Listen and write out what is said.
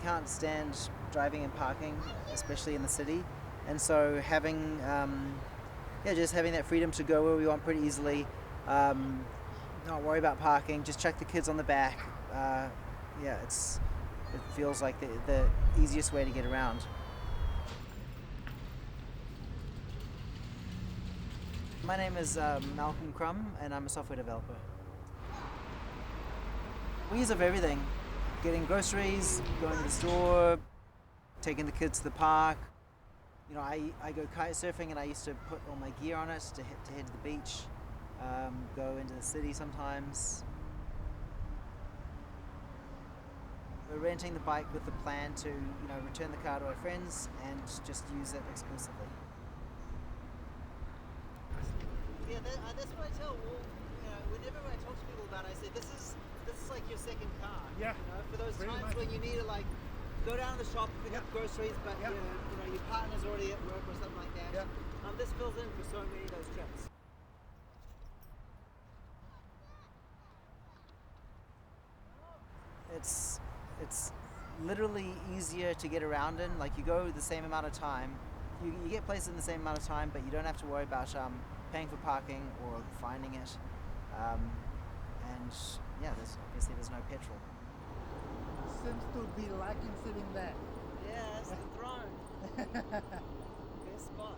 can't stand driving and parking, especially in the city, and so having just having that freedom to go where we want pretty easily, not worry about parking, just check the kids on the back. It feels like the easiest way to get around. My name is Malcolm Crum, and I'm a software developer. We use it for everything. Getting groceries, going to the store, taking the kids to the park. You know, I go kite surfing, and I used to put all my gear on it to head to the beach, go into the city sometimes. We're renting the bike with the plan to, return the car to our friends and just use it exclusively. Yeah, that's what I tell. Whenever I talk to people about it, I say this is like your second car. Yeah. For those times when you need to go down to the shop, pick up groceries, but your partner's already at work or something like that. Yeah. This fills in for so many of those trips. It's literally easier to get around in. Like, you go the same amount of time. You get places in the same amount of time, but you don't have to worry about paying for parking or finding it. There's no petrol. Seems to be lacking sitting there. Yeah, it's the throne. Best spot.